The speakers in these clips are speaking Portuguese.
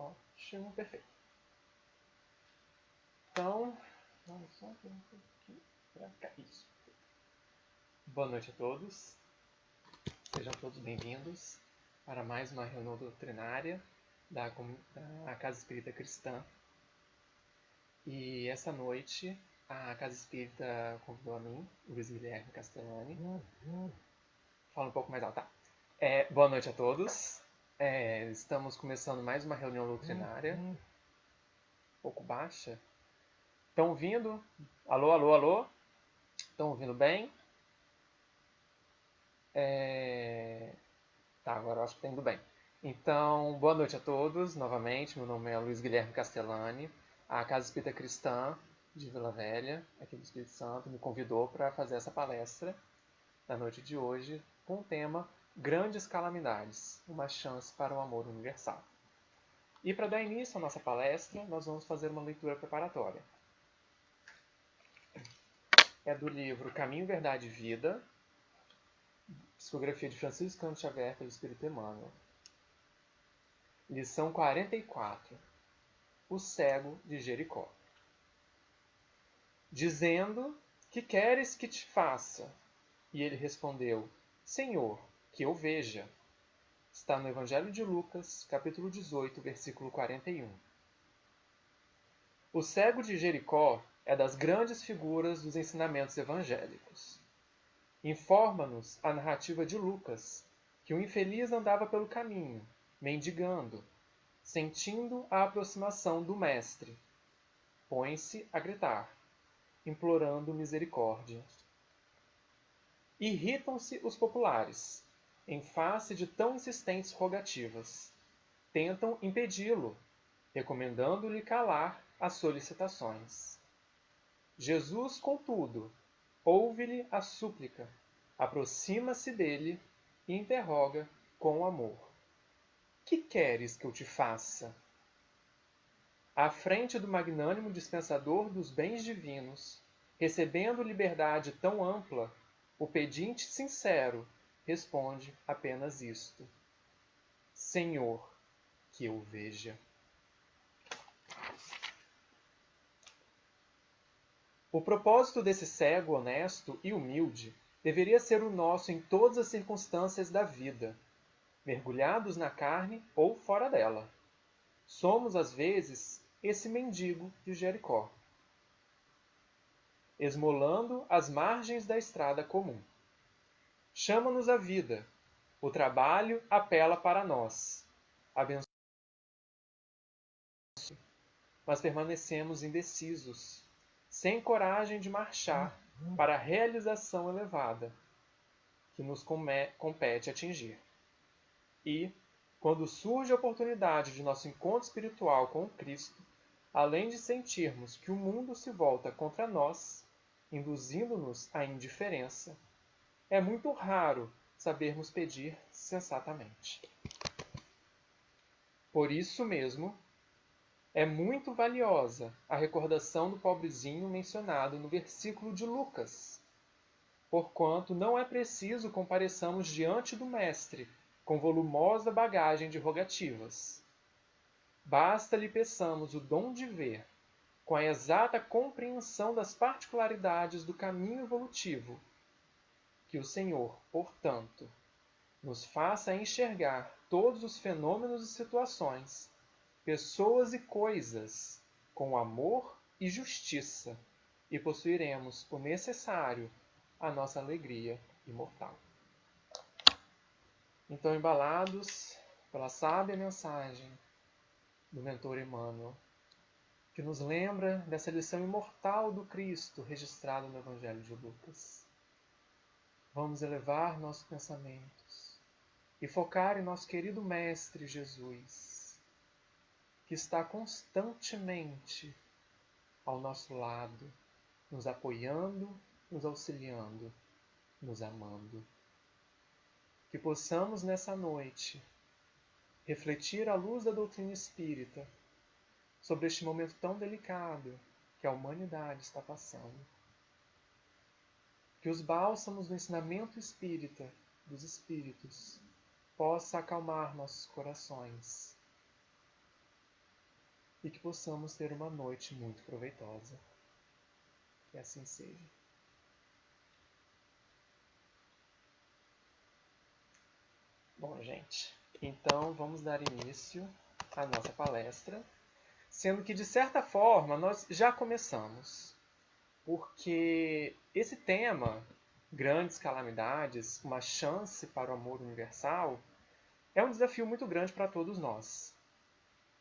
Ótimo, perfeito. Então, vamos só aqui para cá. Isso. Boa noite a todos. Sejam todos bem-vindos para mais uma reunião doutrinária da Casa Espírita Cristã. E essa noite a Casa Espírita convidou a mim, Luiz Guilherme Castellani. Fala um pouco mais alto, tá? Boa noite a todos. Estamos começando mais uma reunião doutrinária. Um pouco baixa. Estão ouvindo? Alô, alô, alô? Estão ouvindo bem? Tá, agora eu acho que está indo bem. Então, boa noite a todos, novamente. Meu nome é Luiz Guilherme Castellani. A Casa Espírita Cristã de Vila Velha, aqui do Espírito Santo, me convidou para fazer essa palestra na noite de hoje com o tema Grandes Calamidades, uma chance para o amor universal. E para dar início à nossa palestra, nós vamos fazer uma leitura preparatória. É do livro Caminho, Verdade e Vida, psicografia de Francisco Cândido Xavier pelo Espírito Emmanuel. Lição 44. O cego de Jericó. Dizendo: que queres que te faça? E ele respondeu: Senhor, que eu veja. Está no Evangelho de Lucas, capítulo 18, versículo 41. O cego de Jericó é das grandes figuras dos ensinamentos evangélicos. Informa-nos a narrativa de Lucas que o infeliz andava pelo caminho, mendigando, sentindo a aproximação do Mestre. Põe-se a gritar, implorando misericórdia. Irritam-se os populares, em face de tão insistentes rogativas. Tentam impedi-lo, recomendando-lhe calar as solicitações. Jesus, contudo, ouve-lhe a súplica, aproxima-se dele e interroga com amor. Que queres que eu te faça? À frente do magnânimo dispensador dos bens divinos, recebendo liberdade tão ampla, o pedinte sincero responde apenas isto: Senhor, que eu veja. O propósito desse cego honesto e humilde deveria ser o nosso em todas as circunstâncias da vida, mergulhados na carne ou fora dela. Somos, às vezes, esse mendigo de Jericó, esmolando as margens da estrada comum. Chama-nos a vida, o trabalho apela para nós. Abençoa, mas permanecemos indecisos, sem coragem de marchar para a realização elevada que nos compete atingir. E, quando surge a oportunidade de nosso encontro espiritual com o Cristo, além de sentirmos que o mundo se volta contra nós, induzindo-nos à indiferença, é muito raro sabermos pedir sensatamente. Por isso mesmo, é muito valiosa a recordação do pobrezinho mencionado no versículo de Lucas, porquanto não é preciso compareçamos diante do Mestre com volumosa bagagem de rogativas. Basta lhe peçamos o dom de ver, com a exata compreensão das particularidades do caminho evolutivo, que o Senhor, portanto, nos faça enxergar todos os fenômenos e situações, pessoas e coisas, com amor e justiça, e possuiremos o necessário à nossa alegria imortal. Então, embalados pela sábia mensagem do mentor Emmanuel, que nos lembra dessa lição imortal do Cristo registrada no Evangelho de Lucas, vamos elevar nossos pensamentos e focar em nosso querido Mestre Jesus, que está constantemente ao nosso lado, nos apoiando, nos auxiliando, nos amando. Que possamos nessa noite refletir à luz da doutrina espírita sobre este momento tão delicado que a humanidade está passando. Que os bálsamos do ensinamento espírita dos espíritos possa acalmar nossos corações e que possamos ter uma noite muito proveitosa. Que assim seja. Bom, gente, então vamos dar início à nossa palestra, sendo que, de certa forma, nós já começamos, porque esse tema, grandes calamidades, uma chance para o amor universal, é um desafio muito grande para todos nós.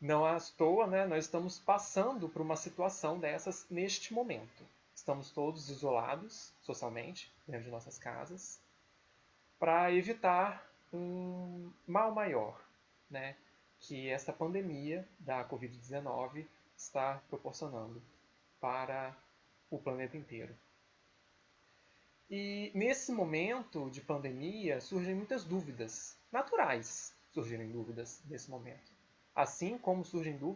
Não à toa, né, nós estamos passando por uma situação dessas neste momento. Estamos todos isolados socialmente, dentro de nossas casas, para evitar um mal maior, né, que essa pandemia da Covid-19 está proporcionando para o planeta inteiro. E nesse momento de pandemia surgem muitas dúvidas, naturais surgirem dúvidas nesse momento. Assim como surgiram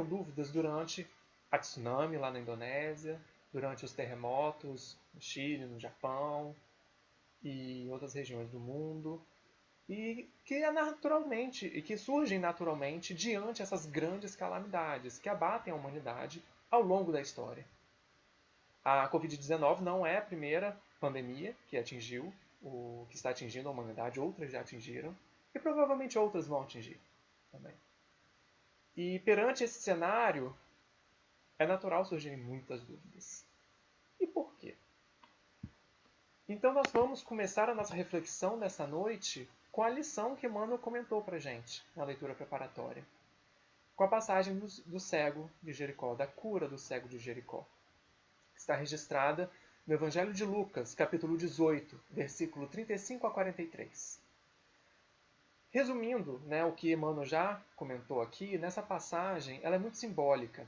dúvidas durante a tsunami lá na Indonésia, durante os terremotos no Chile, no Japão e outras regiões do mundo, e que surgem naturalmente diante dessas grandes calamidades que abatem a humanidade ao longo da história. A Covid-19 não é a primeira pandemia que está atingindo a humanidade, outras já atingiram, e provavelmente outras vão atingir também. E perante esse cenário, é natural surgirem muitas dúvidas. E por quê? Então nós vamos começar a nossa reflexão dessa noite com a lição que Emmanuel comentou para a gente na leitura preparatória, com a passagem do cego de Jericó, da cura do cego de Jericó, que está registrada no Evangelho de Lucas, capítulo 18, versículo 35 a 43. Resumindo, né, o que Emmanuel já comentou aqui, nessa passagem ela é muito simbólica.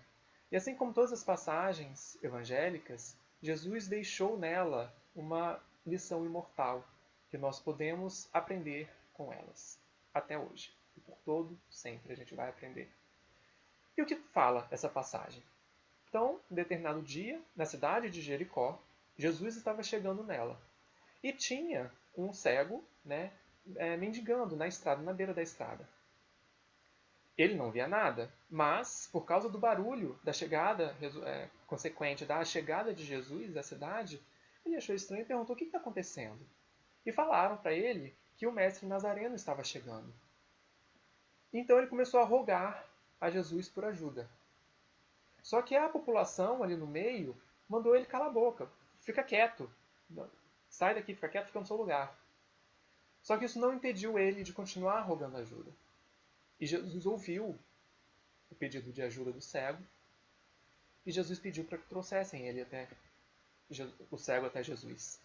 E assim como todas as passagens evangélicas, Jesus deixou nela uma lição imortal, que nós podemos aprender com elas, até hoje. E por todo sempre a gente vai aprender. E o que fala essa passagem? Então, em determinado dia, na cidade de Jericó, Jesus estava chegando nela. E tinha um cego, né, mendigando na estrada, na beira da estrada. Ele não via nada, mas por causa do barulho da chegada, consequente da chegada de Jesus à cidade, ele achou estranho e perguntou: o que está acontecendo? E falaram para ele que o mestre Nazareno estava chegando. Então ele começou a rogar a Jesus por ajuda. Só que a população ali no meio mandou ele calar a boca, fica quieto, sai daqui, fica quieto, fica no seu lugar. Só que isso não impediu ele de continuar rogando ajuda. E Jesus ouviu o pedido de ajuda do cego, e Jesus pediu para que trouxessem o cego até Jesus.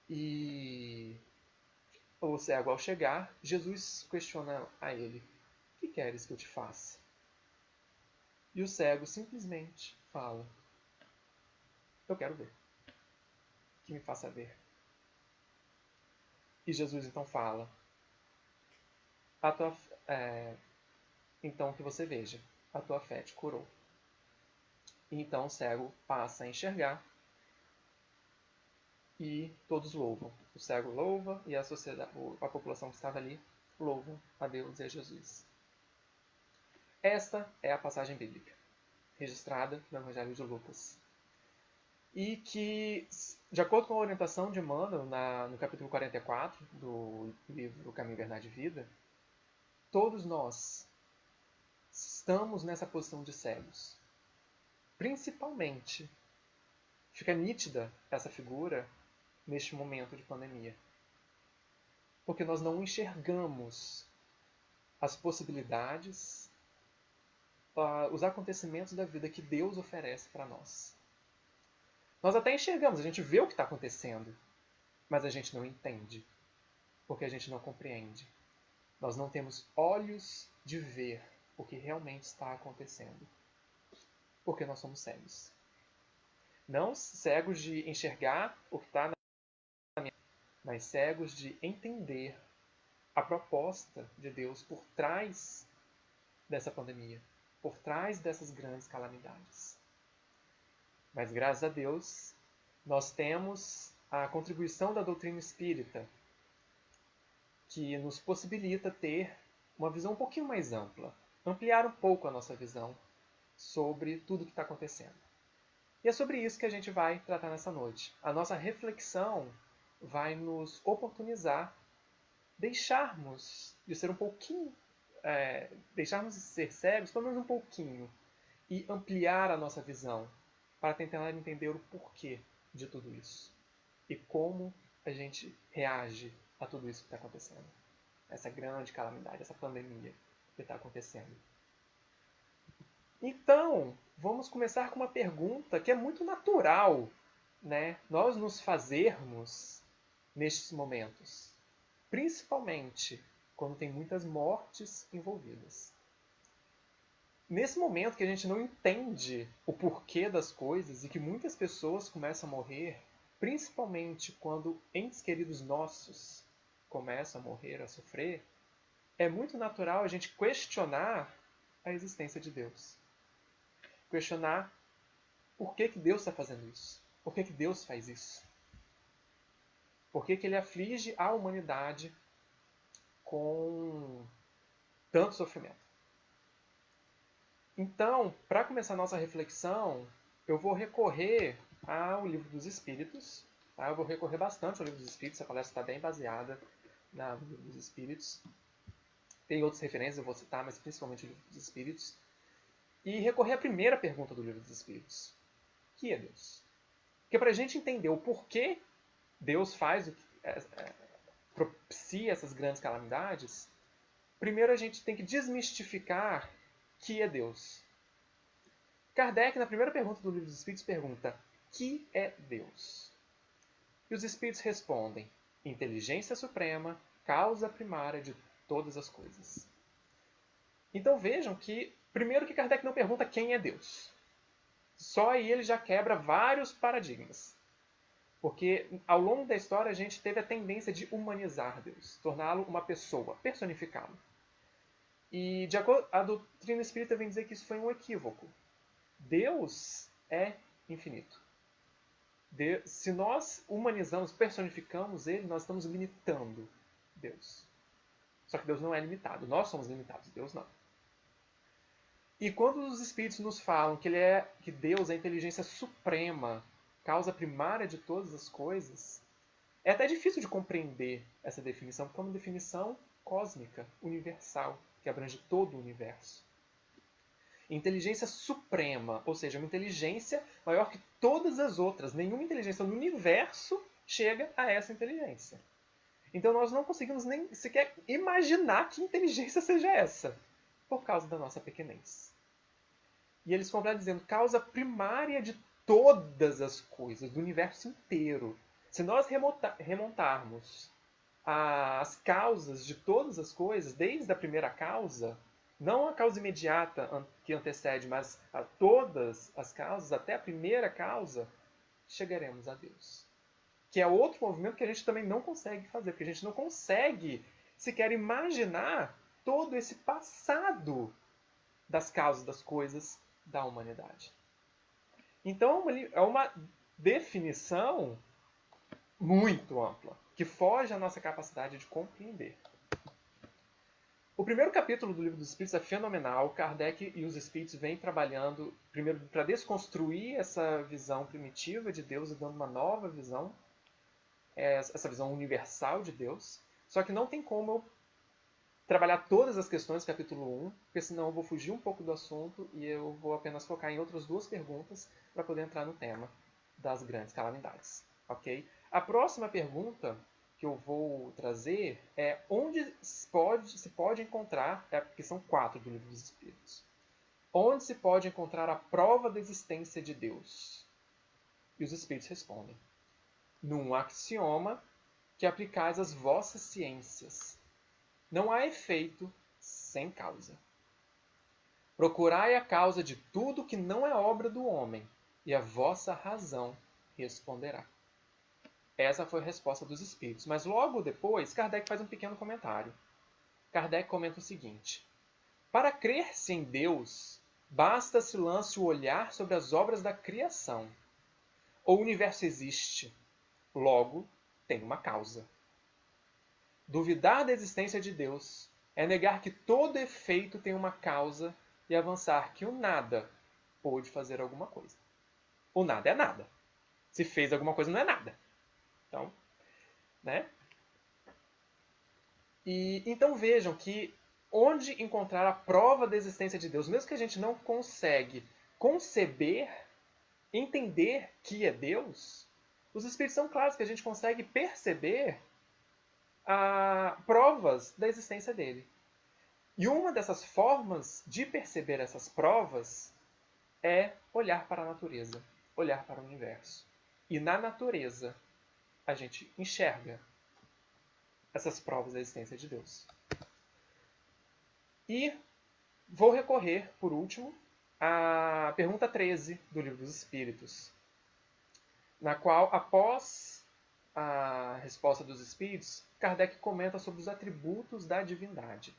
E o cego, ao chegar, Jesus questiona a ele: o que queres que eu te faça? E o cego simplesmente fala: eu quero ver. Que me faça ver. E Jesus então fala: a tua, então que você veja, a tua fé te curou. E então o cego passa a enxergar e todos louvam. O cego louva e a população que estava ali louvam a Deus e a Jesus. Esta é a passagem bíblica, registrada no Evangelho de Lucas. E que, de acordo com a orientação de Emmanuel, no capítulo 44 do livro Caminho, Verdade e Vida, todos nós estamos nessa posição de cegos. Principalmente, fica nítida essa figura neste momento de pandemia. Porque nós não enxergamos as possibilidades, os acontecimentos da vida que Deus oferece para nós. Nós até enxergamos, a gente vê o que está acontecendo, mas a gente não entende, porque a gente não compreende. Nós não temos olhos de ver o que realmente está acontecendo, porque nós somos cegos. Não cegos de enxergar o que está na minha, mas cegos de entender a proposta de Deus por trás dessa pandemia, por trás dessas grandes calamidades. Mas graças a Deus, nós temos a contribuição da doutrina espírita, que nos possibilita ter uma visão um pouquinho mais ampla, ampliar um pouco a nossa visão sobre tudo o que está acontecendo. E é sobre isso que a gente vai tratar nessa noite. A nossa reflexão vai nos oportunizar deixarmos de ser um pouquinho, deixarmos de ser cegos, pelo menos um pouquinho, e ampliar a nossa visão para tentar entender o porquê de tudo isso e como a gente reage a tudo isso que está acontecendo. Essa grande calamidade, essa pandemia que está acontecendo. Então, vamos começar com uma pergunta que é muito natural, né? Nós nos fazermos nestes momentos, principalmente quando tem muitas mortes envolvidas. Nesse momento que a gente não entende o porquê das coisas e que muitas pessoas começam a morrer, principalmente quando entes queridos nossos começam a morrer, a sofrer, é muito natural a gente questionar a existência de Deus. Questionar por que Deus está fazendo isso? Por que Deus faz isso? Por que Ele aflige a humanidade com tanto sofrimento? Então, para começar a nossa reflexão, eu vou recorrer ao Livro dos Espíritos. Tá? Eu vou recorrer bastante ao Livro dos Espíritos, a palestra está bem baseada no Livro dos Espíritos. Tem outras referências, eu vou citar, mas principalmente o Livro dos Espíritos. E recorrer à primeira pergunta do Livro dos Espíritos. Que é Deus? Porque para a gente entender o porquê Deus faz o que propicia essas grandes calamidades, primeiro a gente tem que desmistificar que é Deus. Kardec, na primeira pergunta do Livro dos Espíritos, pergunta: que é Deus? E os Espíritos respondem: inteligência suprema, causa primária de todas as coisas. Então vejam que, primeiro que Kardec não pergunta quem é Deus. Só aí ele já quebra vários paradigmas. Porque ao longo da história a gente teve a tendência de humanizar Deus, torná-lo uma pessoa, personificá-lo. E de acordo, a doutrina espírita vem dizer que isso foi um equívoco. Deus é infinito. Se nós humanizamos, personificamos ele, nós estamos limitando Deus. Só que Deus não é limitado. Nós somos limitados, Deus não. E quando os espíritos nos falam que Deus é a inteligência suprema, causa primária de todas as coisas, é até difícil de compreender essa definição, porque é uma definição cósmica, universal, que abrange todo o universo. Inteligência suprema, ou seja, uma inteligência maior que todas as outras. Nenhuma inteligência no universo chega a essa inteligência. Então nós não conseguimos nem sequer imaginar que inteligência seja essa, por causa da nossa pequenez. E eles completam dizendo causa primária de todas as coisas, do universo inteiro. Se nós remontarmos as causas de todas as coisas, desde a primeira causa, não a causa imediata que antecede, mas a todas as causas, até a primeira causa, chegaremos a Deus. Que é outro movimento que a gente também não consegue fazer, porque a gente não consegue sequer imaginar todo esse passado das causas das coisas da humanidade. Então é uma definição muito ampla, que foge à nossa capacidade de compreender. O primeiro capítulo do Livro dos Espíritos é fenomenal. Kardec e os Espíritos vêm trabalhando, primeiro, para desconstruir essa visão primitiva de Deus e dando uma nova visão, essa visão universal de Deus. Só que não tem como eu trabalhar todas as questões do capítulo 1, porque senão eu vou fugir um pouco do assunto e eu vou apenas focar em outras duas perguntas para poder entrar no tema das grandes calamidades. Ok? A próxima pergunta que eu vou trazer é onde se pode encontrar, porque são 4 do Livro dos Espíritos, onde se pode encontrar a prova da existência de Deus? E os Espíritos respondem: num axioma que aplicais às vossas ciências. Não há efeito sem causa. Procurai a causa de tudo que não é obra do homem, e a vossa razão responderá. Essa foi a resposta dos Espíritos. Mas logo depois, Kardec faz um pequeno comentário. Kardec comenta o seguinte: para crer-se em Deus, basta se lance o olhar sobre as obras da criação. O universo existe, logo tem uma causa. Duvidar da existência de Deus É negar que todo efeito tem uma causa e avançar que o nada pôde fazer alguma coisa. O nada é nada. Se fez alguma coisa, não é nada. Então, né? E então vejam que onde encontrar a prova da existência de Deus, mesmo que a gente não consegue conceber, entender que é Deus, os Espíritos são claros que a gente consegue perceber provas da existência dele. E uma dessas formas de perceber essas provas é olhar para a natureza, olhar para o universo. E na natureza a gente enxerga essas provas da existência de Deus. E vou recorrer, por último, à pergunta 13 do Livro dos Espíritos, na qual, após a resposta dos Espíritos, Kardec comenta sobre os atributos da divindade.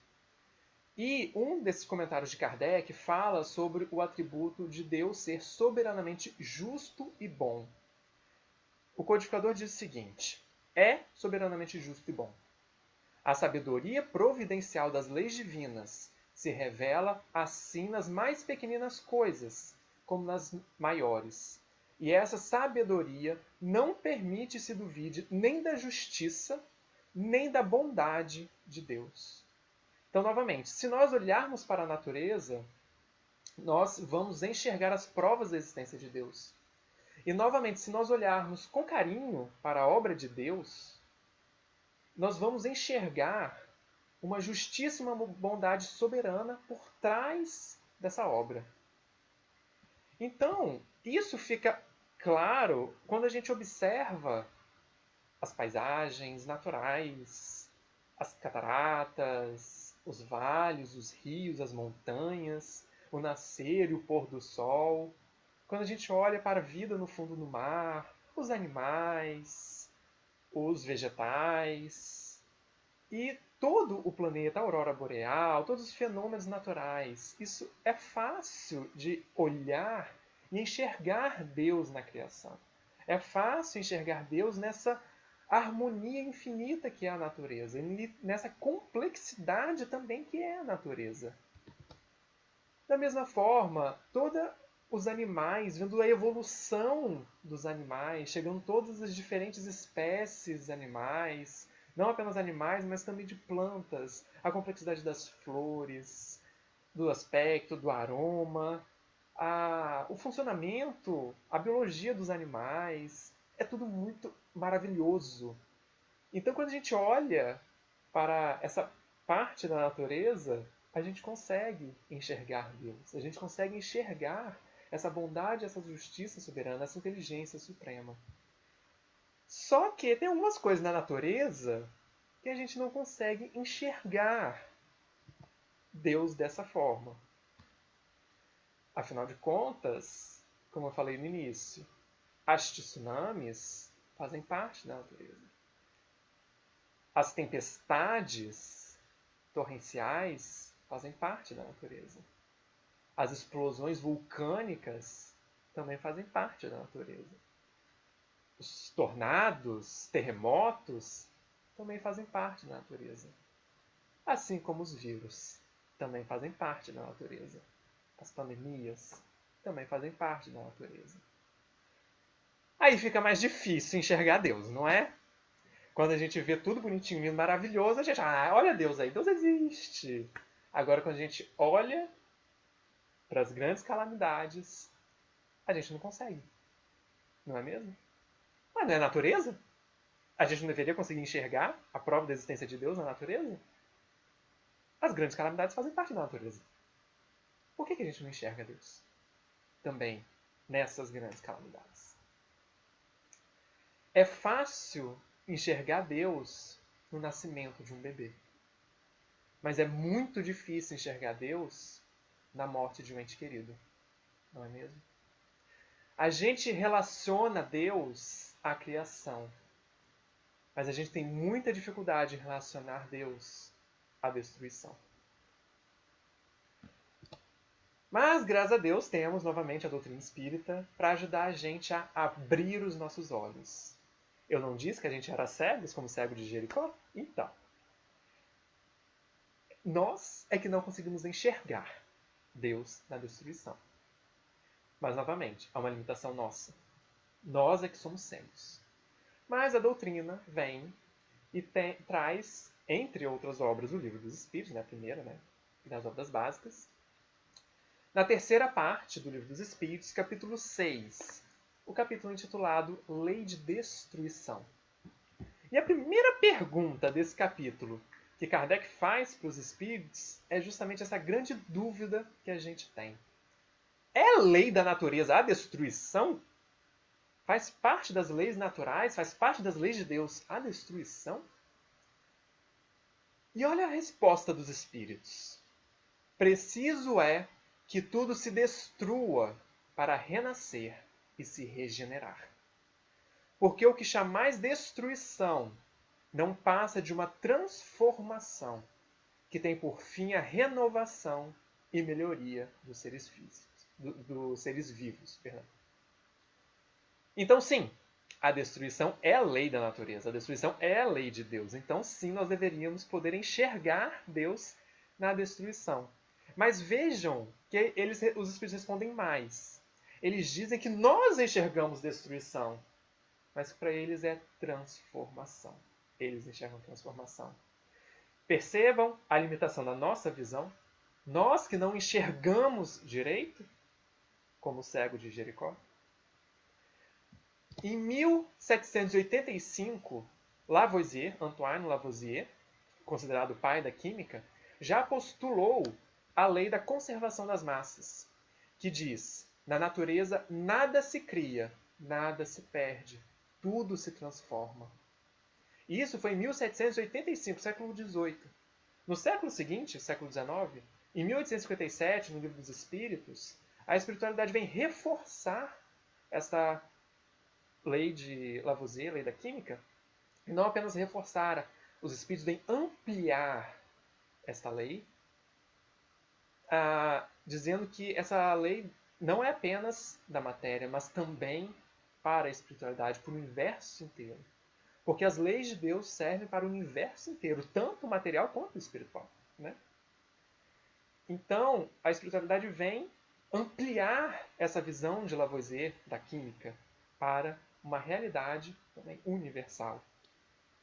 E um desses comentários de Kardec fala sobre o atributo de Deus ser soberanamente justo e bom. O codificador diz o seguinte: é soberanamente justo e bom. A sabedoria providencial das leis divinas se revela assim nas mais pequeninas coisas, como nas maiores. E essa sabedoria não permite se duvide nem da justiça, nem da bondade de Deus. Então, novamente, se nós olharmos para a natureza, nós vamos enxergar as provas da existência de Deus. E, novamente, se nós olharmos com carinho para a obra de Deus, nós vamos enxergar uma justíssima bondade soberana por trás dessa obra. Então, isso fica claro quando a gente observa as paisagens naturais, as cataratas, os vales, os rios, as montanhas, o nascer e o pôr do sol. Quando a gente olha para a vida no fundo do mar, os animais, os vegetais e todo o planeta, a aurora boreal, todos os fenômenos naturais. Isso é fácil de olhar e enxergar Deus na criação. É fácil enxergar Deus nessa harmonia infinita que é a natureza, e nessa complexidade também que é a natureza. Da mesma forma, todos os animais, vendo a evolução dos animais, chegando todas as diferentes espécies animais, não apenas animais, mas também de plantas, a complexidade das flores, do aspecto, do aroma, o funcionamento, a biologia dos animais, é tudo muito maravilhoso. Então, quando a gente olha para essa parte da natureza, a gente consegue enxergar Deus. A gente consegue enxergar essa bondade, essa justiça soberana, essa inteligência suprema. Só que tem algumas coisas na natureza que a gente não consegue enxergar Deus dessa forma. Afinal de contas, como eu falei no início, as tsunamis fazem parte da natureza. As tempestades torrenciais fazem parte da natureza. As explosões vulcânicas também fazem parte da natureza. Os tornados, terremotos, também fazem parte da natureza. Assim como os vírus também fazem parte da natureza. As pandemias também fazem parte da natureza. Aí fica mais difícil enxergar Deus, não é? Quando a gente vê tudo bonitinho, lindo, maravilhoso, a gente, olha Deus aí, Deus existe. Agora, quando a gente olha para as grandes calamidades, a gente não consegue. Não é mesmo? Mas não é natureza? A gente não deveria conseguir enxergar a prova da existência de Deus na natureza? As grandes calamidades fazem parte da natureza. Por que a gente não enxerga Deus também nessas grandes calamidades? É fácil enxergar Deus no nascimento de um bebê. Mas é muito difícil enxergar Deus na morte de um ente querido. Não é mesmo? A gente relaciona Deus à criação. Mas a gente tem muita dificuldade em relacionar Deus à destruição. Mas, graças a Deus, temos novamente a doutrina espírita para ajudar a gente a abrir os nossos olhos. Eu não disse que a gente era cegos, como o cego de Jericó? Então, Nós é que não conseguimos enxergar Deus na destruição. Mas, novamente, há uma limitação nossa. Nós é que somos cegos. Mas a doutrina vem e traz, entre outras obras, o Livro dos Espíritos, a primeira, das obras básicas. Na terceira parte do Livro dos Espíritos, capítulo 6, o capítulo intitulado Lei de Destruição. E a primeira pergunta desse capítulo que Kardec faz para os espíritos é justamente essa grande dúvida que a gente tem. É lei da natureza a destruição? Faz parte das leis naturais, faz parte das leis de Deus a destruição? E olha a resposta dos espíritos. Preciso é que tudo se destrua para renascer e se regenerar. Porque o que chamais destruição não passa de uma transformação que tem por fim a renovação e melhoria dos seres físicos, dos seres vivos. Perdão. Então, sim, a destruição é a lei da natureza, a destruição é a lei de Deus. Então, sim, nós deveríamos poder enxergar Deus na destruição. Mas vejam que os espíritos respondem mais. Eles dizem que nós enxergamos destruição, mas para eles é transformação. Eles enxergam transformação. Percebam a limitação da nossa visão. Nós que não enxergamos direito, como o cego de Jericó. Em 1785, Antoine Lavoisier, considerado o pai da química, já postulou a lei da conservação das massas, que diz: na natureza nada se cria, nada se perde, tudo se transforma. E isso foi em 1785, século XVIII. No século seguinte, século XIX, em 1857, no Livro dos Espíritos, a espiritualidade vem reforçar essa lei de Lavoisier, lei da química, e não apenas reforçar, os espíritos vêm ampliar esta lei, dizendo que essa lei não é apenas da matéria, mas também para a espiritualidade, para o universo inteiro. Porque as leis de Deus servem para o universo inteiro, tanto o material quanto o espiritual. Né? Então, a espiritualidade vem ampliar essa visão de Lavoisier da química para uma realidade também universal.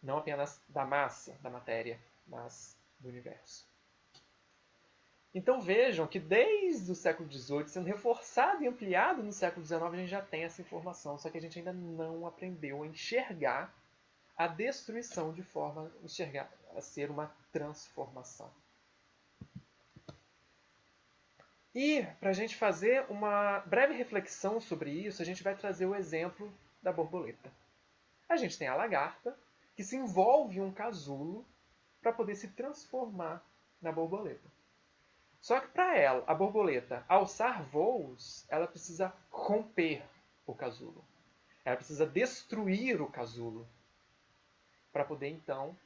Não apenas da massa, da matéria, mas do universo. Então vejam que desde o século XVIII, sendo reforçado e ampliado no século XIX, a gente já tem essa informação, só que a gente ainda não aprendeu a enxergar a destruição de forma a ser uma transformação. E, para a gente fazer uma breve reflexão sobre isso, a gente vai trazer o exemplo da borboleta. A gente tem a lagarta, que se envolve em um casulo para poder se transformar na borboleta. Só que para ela, a borboleta, alçar voos, ela precisa romper o casulo. Ela precisa destruir o casulo para poder, então,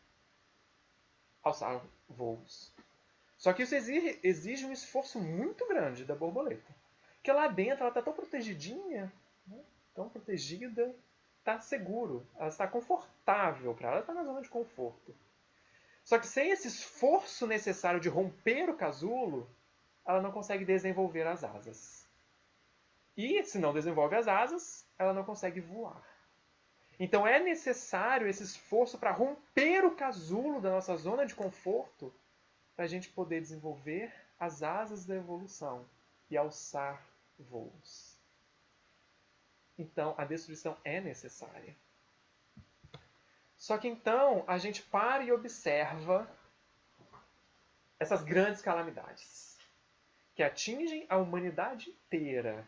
alçar voos. Só que isso exige um esforço muito grande da borboleta. Porque lá dentro ela está tão protegidinha, tão protegida, está seguro, ela está confortável para ela, está na zona de conforto. Só que sem esse esforço necessário de romper o casulo, ela não consegue desenvolver as asas. E se não desenvolve as asas, ela não consegue voar. Então é necessário esse esforço para romper o casulo da nossa zona de conforto para a gente poder desenvolver as asas da evolução e alçar voos. Então a destruição é necessária. Só que então a gente para e observa essas grandes calamidades que atingem a humanidade inteira.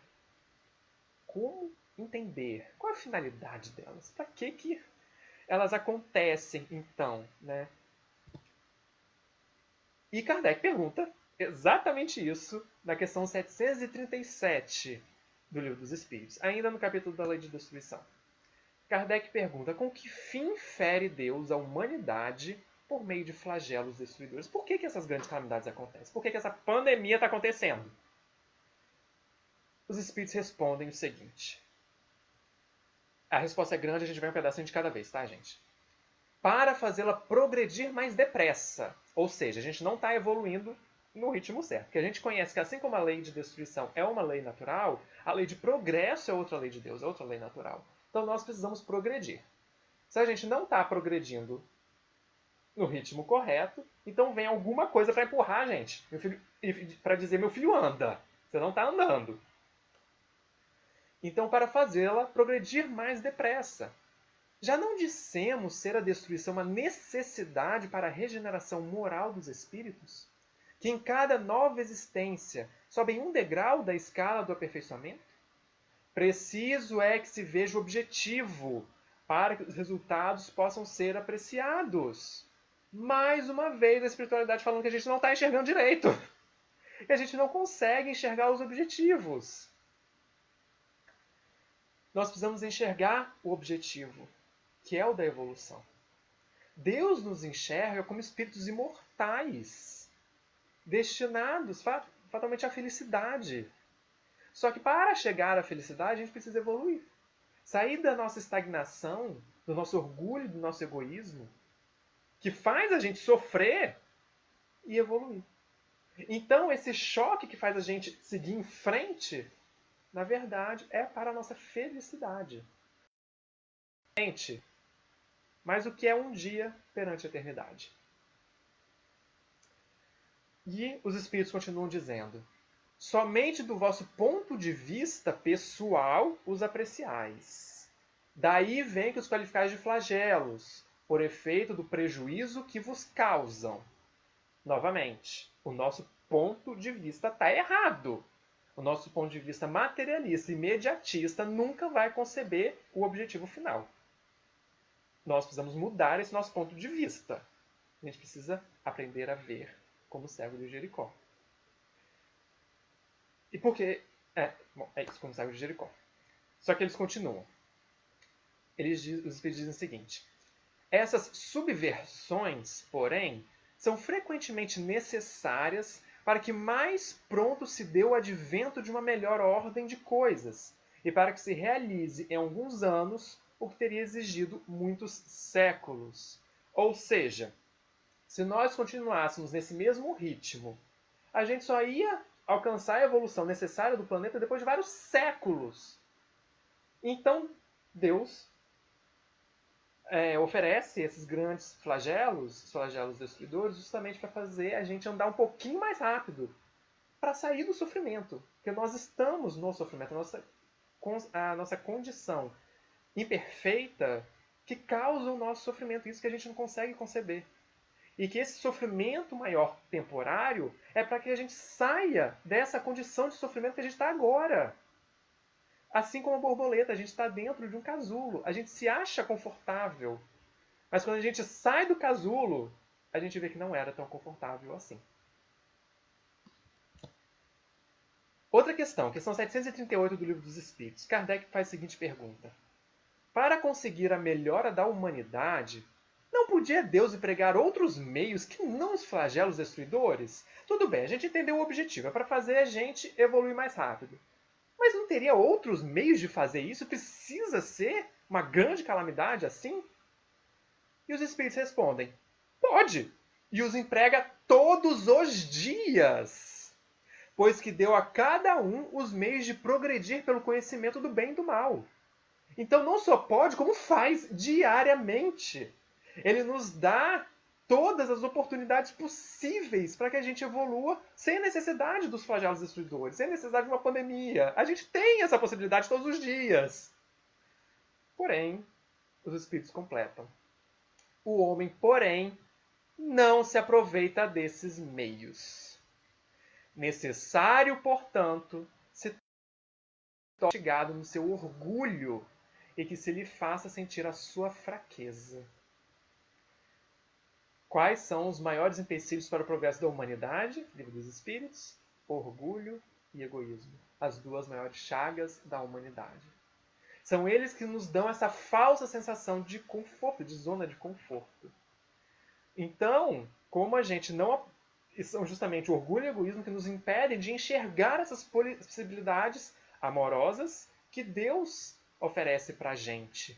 Como entender? Qual é a finalidade delas? Para que elas acontecem, então? Né? E Kardec pergunta exatamente isso na questão 737 do Livro dos Espíritos, ainda no capítulo da Lei de Destruição. Kardec pergunta: com que fim fere Deus a humanidade por meio de flagelos destruidores? Por que essas grandes calamidades acontecem? Por que essa pandemia está acontecendo? Os espíritos respondem o seguinte. A resposta é grande, a gente vai um pedacinho de cada vez, tá, gente? para fazê-la progredir mais depressa. Ou seja, a gente não está evoluindo no ritmo certo. Porque a gente conhece que assim como a lei de destruição é uma lei natural, a lei de progresso é outra lei de Deus, é outra lei natural. Então nós precisamos progredir. Se a gente não está progredindo no ritmo correto, então vem alguma coisa para empurrar a gente. Para dizer, meu filho, anda. Você não está andando. Então, para fazê-la progredir mais depressa. Já não dissemos ser a destruição uma necessidade para a regeneração moral dos espíritos? Que em cada nova existência sobem um degrau da escala do aperfeiçoamento? Preciso é que se veja o objetivo para que os resultados possam ser apreciados. Mais uma vez a espiritualidade falando que a gente não está enxergando direito. Que a gente não consegue enxergar os objetivos. Nós precisamos enxergar o objetivo, que é o da evolução. Deus nos enxerga como espíritos imortais, destinados fatalmente à felicidade. Só que para chegar à felicidade, a gente precisa evoluir. Sair da nossa estagnação, do nosso orgulho, do nosso egoísmo, que faz a gente sofrer e evoluir. Então, esse choque que faz a gente seguir em frente, na verdade, é para a nossa felicidade. Mas o que é um dia perante a eternidade? E os Espíritos continuam dizendo: somente do vosso ponto de vista pessoal os apreciais. Daí vem que os qualificais de flagelos, por efeito do prejuízo que vos causam. Novamente, o nosso ponto de vista está errado. O nosso ponto de vista materialista e imediatista nunca vai conceber o objetivo final. Nós precisamos mudar esse nosso ponto de vista. A gente precisa aprender a ver como o cego de Jericó. E por que... é isso, como o cego de Jericó. Só que eles continuam. Os Espíritos dizem o seguinte: essas subversões, porém, são frequentemente necessárias para que mais pronto se dê o advento de uma melhor ordem de coisas e para que se realize em alguns anos o que teria exigido muitos séculos. Ou seja, se nós continuássemos nesse mesmo ritmo, a gente só ia alcançar a evolução necessária do planeta depois de vários séculos. Então, Deus oferece esses grandes flagelos, flagelos destruidores, justamente para fazer a gente andar um pouquinho mais rápido, para sair do sofrimento. Porque nós estamos no sofrimento, a nossa condição imperfeita que causa o nosso sofrimento, isso que a gente não consegue conceber. E que esse sofrimento maior temporário é para que a gente saia dessa condição de sofrimento que a gente está agora. Assim como a borboleta, a gente está dentro de um casulo. A gente se acha confortável. Mas quando a gente sai do casulo, a gente vê que não era tão confortável assim. Outra questão 738 do Livro dos Espíritos. Kardec faz a seguinte pergunta: para conseguir a melhora da humanidade, não podia Deus empregar outros meios que não os flagelos destruidores? Tudo bem, a gente entendeu o objetivo. É para fazer a gente evoluir mais rápido. Mas não teria outros meios de fazer isso? Precisa ser uma grande calamidade assim? E os Espíritos respondem: pode! E os emprega todos os dias, pois que deu a cada um os meios de progredir pelo conhecimento do bem e do mal. Então não só pode, como faz diariamente. Ele nos dá todas as oportunidades possíveis para que a gente evolua sem a necessidade dos flagelos destruidores, sem a necessidade de uma pandemia. A gente tem essa possibilidade todos os dias. Porém, os Espíritos completam: o homem, porém, não se aproveita desses meios. Necessário, portanto, se torne castigado no seu orgulho e que se lhe faça sentir a sua fraqueza. Quais são os maiores empecilhos para o progresso da humanidade? Livro dos Espíritos: orgulho e egoísmo. As duas maiores chagas da humanidade. São eles que nos dão essa falsa sensação de conforto, de zona de conforto. Então, como a gente não... são justamente o orgulho e o egoísmo que nos impedem de enxergar essas possibilidades amorosas que Deus oferece para a gente.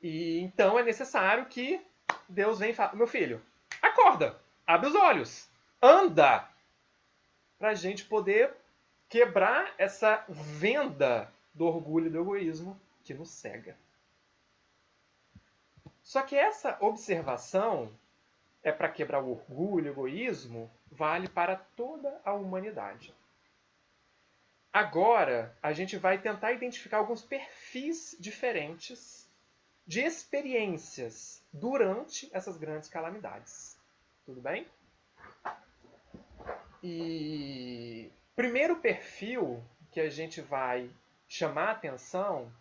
E então é necessário que Deus venha e fale, meu filho, acorda, abre os olhos, anda, para a gente poder quebrar essa venda do orgulho e do egoísmo que nos cega. Só que essa observação é para quebrar o orgulho, o egoísmo, vale para toda a humanidade. Agora, a gente vai tentar identificar alguns perfis diferentes de experiências durante essas grandes calamidades. Tudo bem? E primeiro perfil que a gente vai chamar a atenção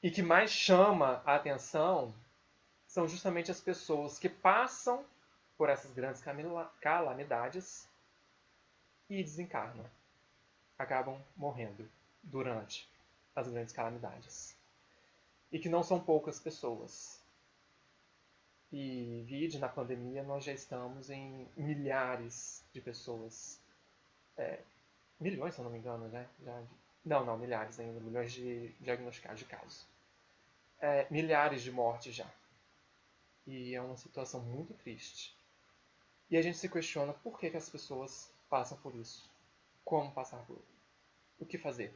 e que mais chama a atenção são justamente as pessoas que passam por essas grandes calamidades e desencarnam. Acabam morrendo durante as grandes calamidades. E que não são poucas pessoas. E vide, na pandemia, nós já estamos em milhares de pessoas. Milhões, se eu não me engano, né? Não, milhares ainda. Milhões de diagnosticados de casos. Milhares de mortes já. E é uma situação muito triste. E a gente se questiona por que as pessoas passam por isso. Como passar por isso. O que fazer?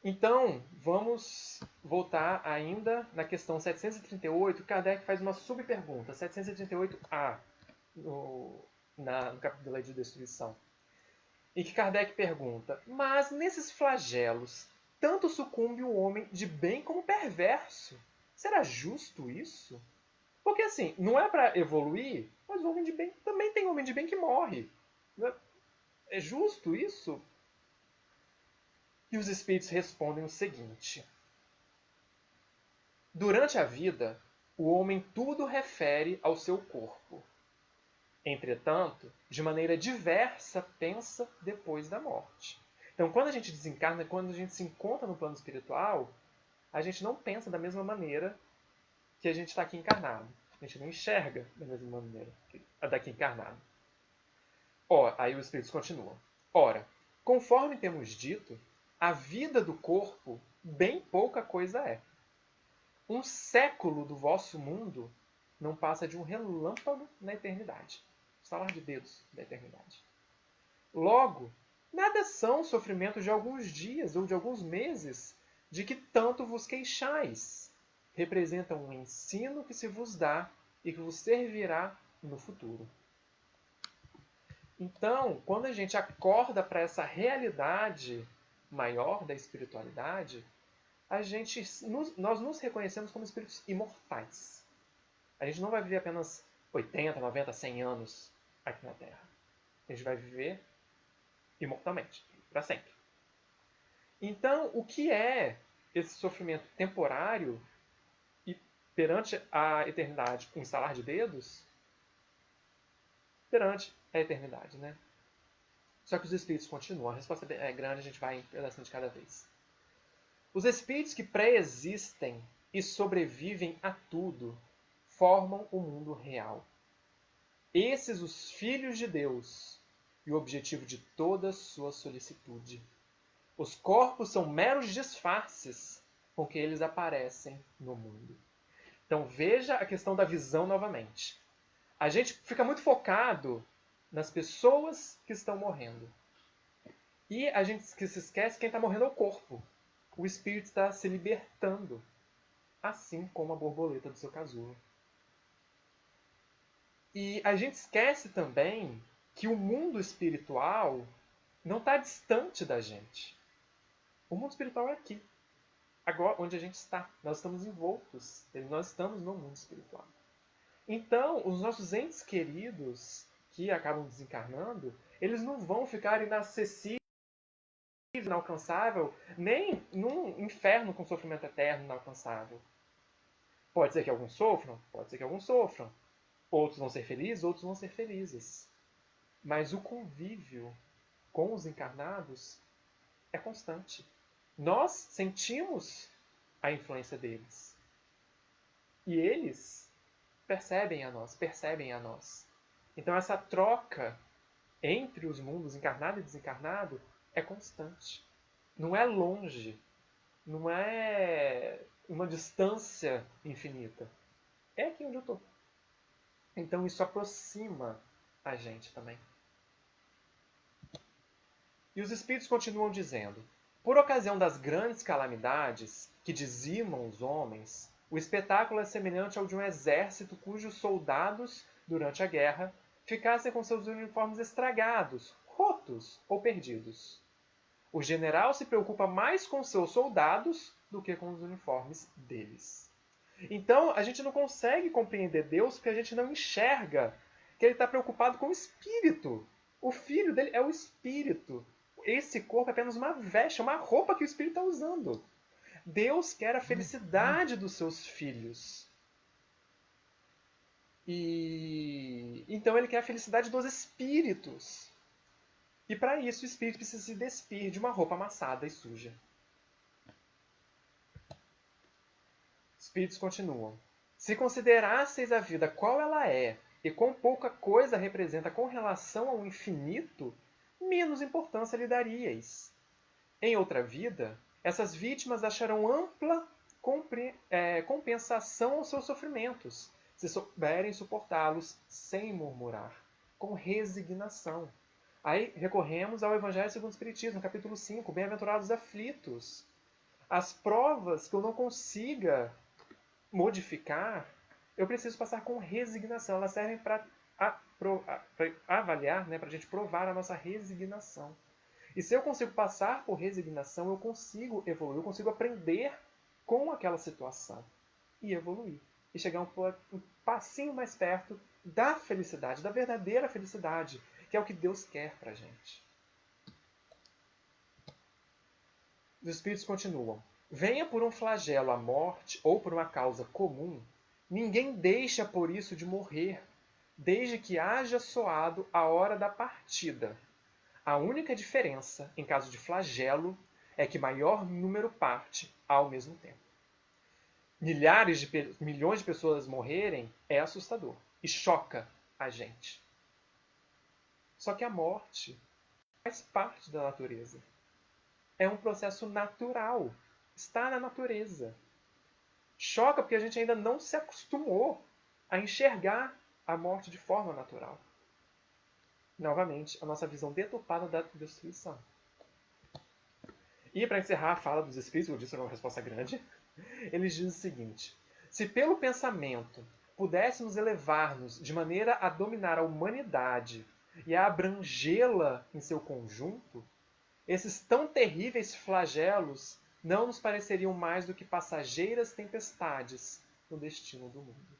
Então, vamos voltar ainda na questão 738. Kardec faz uma subpergunta, 738A, no capítulo da Lei de Destruição. Em que Kardec pergunta, mas nesses flagelos, tanto sucumbe o homem de bem como perverso. Será justo isso? Porque assim, não é para evoluir, mas o homem de bem também tem homem de bem que morre. É justo isso? E os espíritos respondem o seguinte: durante a vida, o homem tudo refere ao seu corpo. Entretanto, de maneira diversa, pensa depois da morte. Então, quando a gente desencarna, quando a gente se encontra no plano espiritual, a gente não pensa da mesma maneira que a gente está aqui encarnado. A gente não enxerga da mesma maneira que daqui encarnado. Aí os espíritos continuam. Ora, conforme temos dito, a vida do corpo bem pouca coisa é. Um século do vosso mundo não passa de um relâmpago na eternidade. Estalar de dedos da eternidade. Logo, nada são sofrimentos de alguns dias ou de alguns meses de que tanto vos queixais. Representam um ensino que se vos dá e que vos servirá no futuro. Então, quando a gente acorda para essa realidade maior da espiritualidade, nós nos reconhecemos como espíritos imortais. A gente não vai viver apenas 80, 90, 100 anos aqui na Terra. A gente vai viver imortalmente, para sempre. Então, o que é esse sofrimento temporário e perante a eternidade, um estalar de dedos? Perante a eternidade, né? Só que os espíritos continuam. A resposta é grande, a gente vai um pedacinho de cada vez. Os espíritos que pré-existem e sobrevivem a tudo formam o mundo real. Esses os filhos de Deus e o objetivo de toda sua solicitude. Os corpos são meros disfarces com que eles aparecem no mundo. Então veja a questão da visão novamente. A gente fica muito focado nas pessoas que estão morrendo. E a gente se esquece quem está morrendo é o corpo. O espírito está se libertando, assim como a borboleta do seu casulo. E a gente esquece também que o mundo espiritual não está distante da gente. O mundo espiritual é aqui, agora onde a gente está. Nós estamos envoltos, nós estamos no mundo espiritual. Então, os nossos entes queridos que acabam desencarnando, eles não vão ficar inacessíveis, inalcançável, nem num inferno com sofrimento eterno inalcançável. Pode ser que alguns sofram, pode ser que alguns sofram. Outros vão ser felizes, outros vão ser felizes. Mas o convívio com os encarnados é constante. Nós sentimos a influência deles. E eles percebem a nós. Então essa troca entre os mundos encarnado e desencarnado é constante. Não é longe. Não é uma distância infinita. É aqui onde eu estou. Então isso aproxima a gente também. E os espíritos continuam dizendo: por ocasião das grandes calamidades que dizimam os homens, o espetáculo é semelhante ao de um exército cujos soldados, durante a guerra, ficassem com seus uniformes estragados, rotos ou perdidos. O general se preocupa mais com seus soldados do que com os uniformes deles. Então, a gente não consegue compreender Deus porque a gente não enxerga que ele está preocupado com o espírito. O filho dele é o espírito. Esse corpo é apenas uma veste, uma roupa que o espírito está usando. Deus quer a felicidade dos seus filhos. E então ele quer a felicidade dos espíritos. E para isso o espírito precisa se despir de uma roupa amassada e suja. Os espíritos continuam. Se considerasseis a vida qual ela é, e quão pouca coisa representa com relação ao infinito, menos importância lhe daríeis. Em outra vida, essas vítimas acharão ampla compensação aos seus sofrimentos, se souberem suportá-los sem murmurar, com resignação. Aí recorremos ao Evangelho segundo o Espiritismo, capítulo 5, Bem-aventurados aflitos. As provas que eu não consiga modificar, eu preciso passar com resignação. Elas servem para avaliar, para a gente provar a nossa resignação. E se eu consigo passar por resignação, eu consigo evoluir, eu consigo aprender com aquela situação e evoluir. E chegar um passinho mais perto da felicidade, da verdadeira felicidade, que é o que Deus quer pra gente. Os espíritos continuam. Venha por um flagelo a morte ou por uma causa comum, ninguém deixa por isso de morrer, desde que haja soado a hora da partida. A única diferença, em caso de flagelo, é que maior número parte ao mesmo tempo. Milhões de pessoas morrerem é assustador e choca a gente. Só que a morte faz parte da natureza. É um processo natural. Está na natureza. Choca porque a gente ainda não se acostumou a enxergar a morte de forma natural. Novamente, a nossa visão deturpada da destruição. E para encerrar a fala dos espíritos, eu disse uma resposta grande, eles dizem o seguinte: se pelo pensamento pudéssemos elevar-nos de maneira a dominar a humanidade e a abrangê-la em seu conjunto, esses tão terríveis flagelos não nos pareceriam mais do que passageiras tempestades no destino do mundo.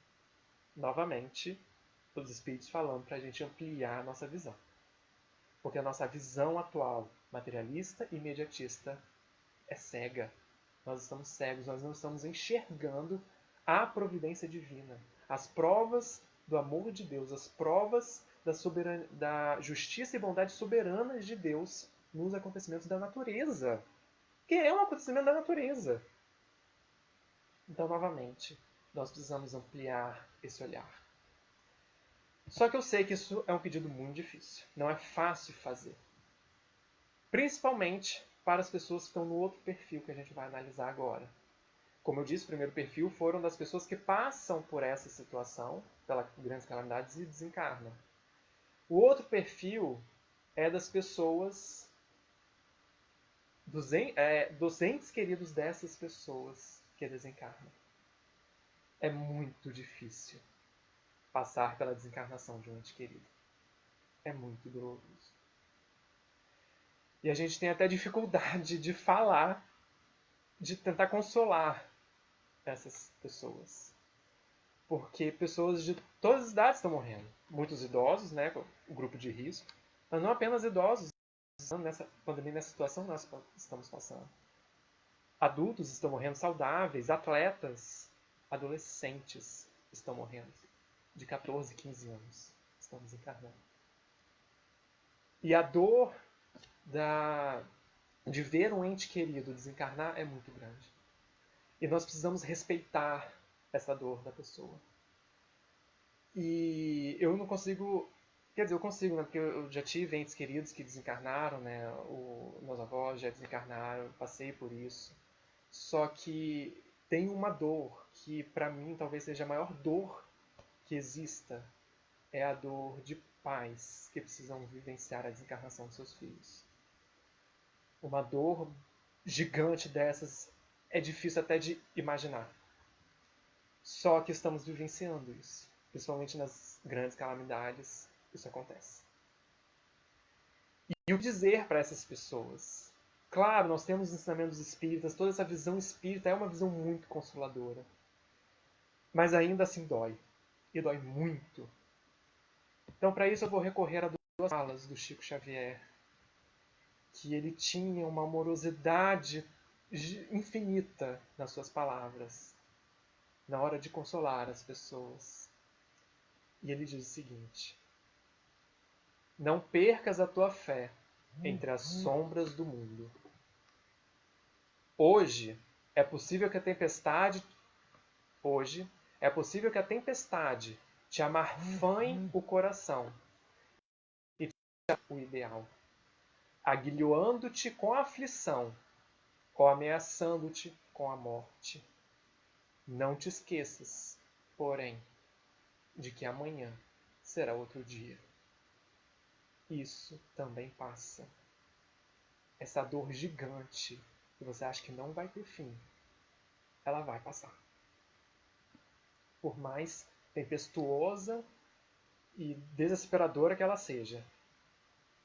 Novamente, os espíritos falando para a gente ampliar a nossa visão. Porque a nossa visão atual, materialista e imediatista, é cega. Nós estamos cegos, nós não estamos enxergando a providência divina. As provas do amor de Deus, as provas da justiça e bondade soberanas de Deus nos acontecimentos da natureza. Que é um acontecimento da natureza. Então, novamente, nós precisamos ampliar esse olhar. Só que eu sei que isso é um pedido muito difícil. Não é fácil fazer. Principalmente para as pessoas que estão no outro perfil que a gente vai analisar agora. Como eu disse, o primeiro perfil foram das pessoas que passam por essa situação, pelas grandes calamidades, e desencarnam. O outro perfil é das pessoas, dos entes queridos dessas pessoas que desencarnam. É muito difícil passar pela desencarnação de um ente querido. É muito doloroso. E a gente tem até dificuldade de falar, de tentar consolar essas pessoas. Porque pessoas de todas as idades estão morrendo. Muitos idosos, né, o grupo de risco, mas não apenas idosos. Nessa pandemia, nessa situação nós estamos passando. Adultos estão morrendo saudáveis, atletas, adolescentes estão morrendo. De 14, 15 anos estão desencarnando. E a dor de ver um ente querido desencarnar é muito grande. E nós precisamos respeitar essa dor da pessoa. E eu não consigo... Quer dizer, eu consigo, né? Porque eu já tive entes queridos que desencarnaram, né? Meus avós já desencarnaram, eu passei por isso. Só que tem uma dor que, para mim, talvez seja a maior dor que exista. É a dor de pais que precisam vivenciar a desencarnação de seus filhos. Uma dor gigante dessas é difícil até de imaginar. Só que estamos vivenciando isso. Principalmente nas grandes calamidades, isso acontece. E o que dizer para essas pessoas? Claro, nós temos os ensinamentos espíritas, toda essa visão espírita é uma visão muito consoladora. Mas ainda assim dói. E dói muito. Então, para isso, eu vou recorrer a duas falas do Chico Xavier, que ele tinha uma amorosidade infinita nas suas palavras, na hora de consolar as pessoas. E ele diz o seguinte: não percas a tua fé entre as sombras do mundo. Hoje é possível que a tempestade te amarfanhe o coração e te o ideal, aguilhoando-te com a aflição ou ameaçando-te com a morte. Não te esqueças, porém, de que amanhã será outro dia. Isso também passa. Essa dor gigante que você acha que não vai ter fim, ela vai passar. Por mais tempestuosa e desesperadora que ela seja,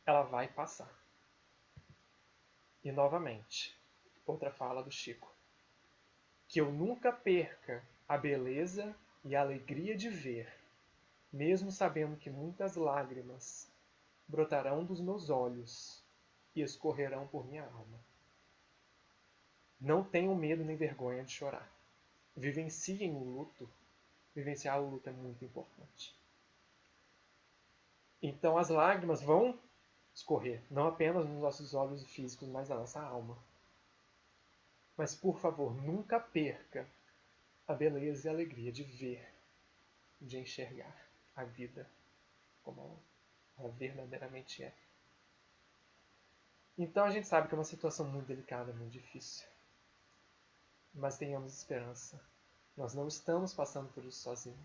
ela vai passar. E novamente, outra fala do Chico: que eu nunca perca a beleza e a alegria de ver, mesmo sabendo que muitas lágrimas brotarão dos meus olhos e escorrerão por minha alma. Não tenham medo nem vergonha de chorar. Vivenciem o luto. Vivenciar o luto é muito importante. Então as lágrimas vão escorrer, não apenas nos nossos olhos físicos, mas na nossa alma. Mas, por favor, nunca perca a beleza e a alegria de ver, de enxergar a vida como ela verdadeiramente é. Então a gente sabe que é uma situação muito delicada, muito difícil. Mas tenhamos esperança. Nós não estamos passando por isso sozinhos.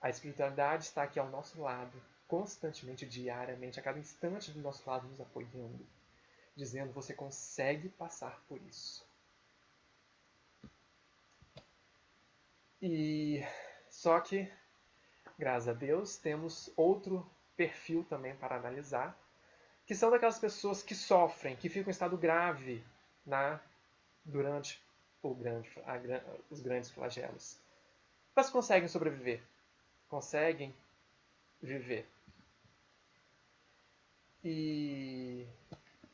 A espiritualidade está aqui ao nosso lado, constantemente, diariamente, a cada instante do nosso lado, nos apoiando, dizendo: você consegue passar por isso. E só que, graças a Deus, temos outro perfil também para analisar, que são daquelas pessoas que sofrem, que ficam em estado grave durante os grandes flagelos. Mas conseguem sobreviver, conseguem viver. E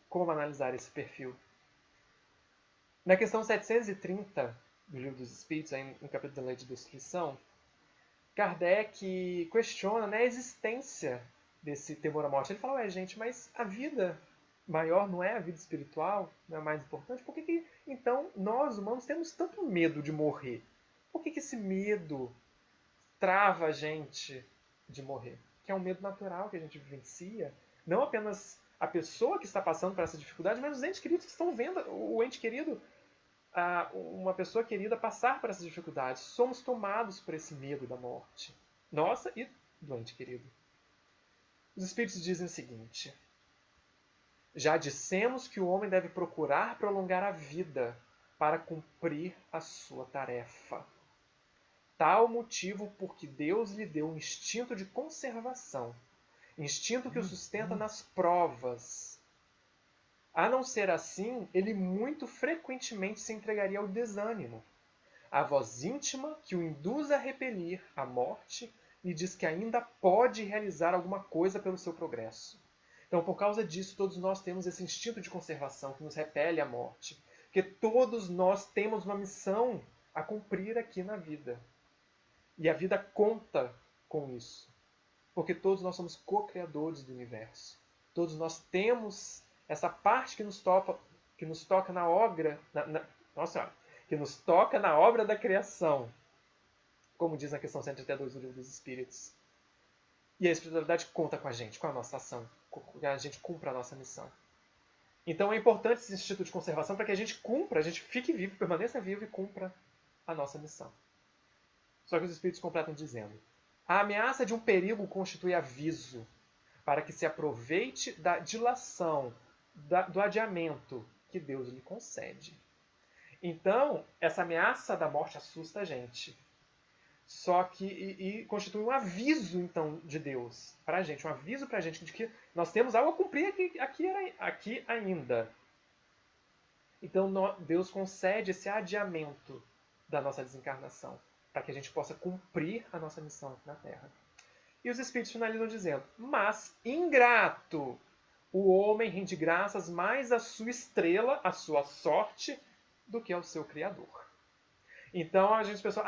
como analisar esse perfil? Na questão 730 do Livro dos Espíritos, aí no capítulo da Lei de Destruição, Kardec questiona, né, a existência desse temor à morte. Ele fala: ué, gente, mas a vida maior não é a vida espiritual? Não é mais importante? Por que então nós, humanos, temos tanto medo de morrer? Por que esse medo trava a gente de morrer? Que é um medo natural que a gente vivencia. Não apenas a pessoa que está passando por essa dificuldade, mas os entes queridos que estão vendo o ente querido, uma pessoa querida, passar por essas dificuldades. Somos tomados por esse medo da morte. Nossa e do ente querido. Os Espíritos dizem o seguinte: já dissemos que o homem deve procurar prolongar a vida para cumprir a sua tarefa. Tal motivo porque Deus lhe deu um instinto de conservação, instinto que o sustenta nas provas. A não ser assim, ele muito frequentemente se entregaria ao desânimo. A voz íntima que o induz a repelir a morte lhe diz que ainda pode realizar alguma coisa pelo seu progresso. Então, por causa disso, todos nós temos esse instinto de conservação que nos repele a morte. Porque todos nós temos uma missão a cumprir aqui na vida. E a vida conta com isso. Porque todos nós somos co-criadores do universo. Todos nós temos essa parte que nos toca na obra, que nos toca na obra da criação, como diz na questão 132 do Livro dos Espíritos. E a espiritualidade conta com a gente, com a nossa ação, que a gente cumpra a nossa missão. Então é importante esse instituto de conservação para que a gente cumpra, a gente fique vivo, permaneça vivo e cumpra a nossa missão. Só que os Espíritos completam dizendo: a ameaça de um perigo constitui aviso para que se aproveite da dilação, do adiamento que Deus lhe concede. Então, essa ameaça da morte assusta a gente. Só que constitui um aviso, então, de Deus para a gente, um aviso para a gente de que nós temos algo a cumprir aqui ainda. Então, Deus concede esse adiamento da nossa desencarnação, para que a gente possa cumprir a nossa missão aqui na Terra. E os Espíritos finalizam dizendo: mas, ingrato, o homem rende graças mais à sua estrela, à sua sorte, do que ao seu Criador. Então a gente pensou,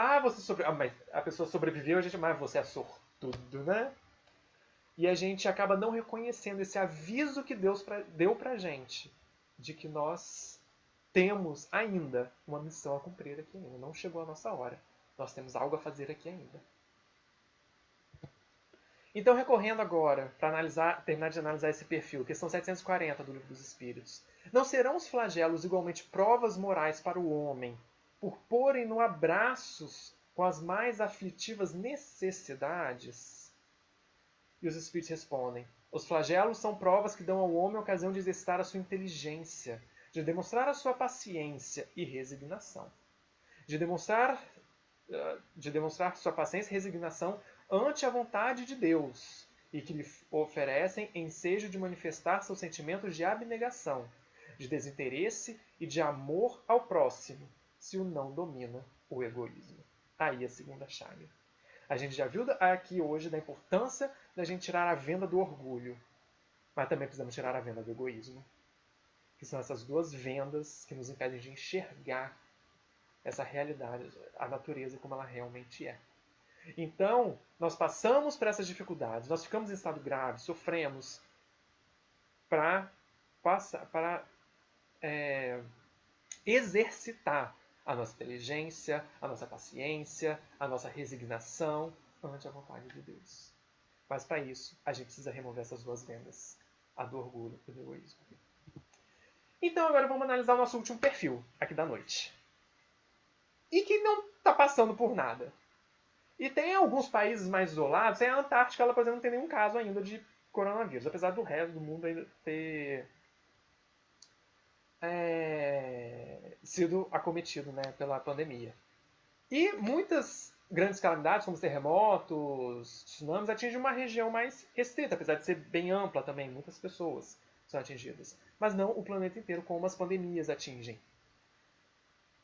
mas a pessoa sobreviveu, mas você é sortudo, né? E a gente acaba não reconhecendo esse aviso que Deus deu pra gente, de que nós temos ainda uma missão a cumprir aqui ainda. Não chegou a nossa hora. Nós temos algo a fazer aqui ainda. Então, recorrendo agora, para terminar de analisar esse perfil, questão 740 do Livro dos Espíritos. Não serão os flagelos igualmente provas morais para o homem, por porem-no a braços com as mais aflitivas necessidades? E os Espíritos respondem: os flagelos são provas que dão ao homem a ocasião de exercitar a sua inteligência, de demonstrar a sua paciência e resignação. De demonstrar sua paciência e resignação ante a vontade de Deus, e que lhe oferecem ensejo de manifestar seus sentimentos de abnegação, de desinteresse e de amor ao próximo, se o não domina o egoísmo. Aí a segunda chave. A gente já viu aqui hoje da importância da gente tirar a venda do orgulho, mas também precisamos tirar a venda do egoísmo, que são essas duas vendas que nos impedem de enxergar essa realidade, a natureza como ela realmente é. Então, nós passamos por essas dificuldades, nós ficamos em estado grave, sofremos para exercitar a nossa inteligência, a nossa paciência, a nossa resignação ante a vontade de Deus. Mas para isso, a gente precisa remover essas duas vendas, a do orgulho e do egoísmo. Então, agora vamos analisar o nosso último perfil aqui da noite. E que não está passando por nada. E tem alguns países mais isolados, tem a Antártica, ela, por exemplo, não tem nenhum caso ainda de coronavírus, apesar do resto do mundo ainda ter sido acometido, né, pela pandemia. E muitas grandes calamidades, como os terremotos, tsunamis, atingem uma região mais restrita, apesar de ser bem ampla também, muitas pessoas são atingidas. Mas não o planeta inteiro, como as pandemias atingem.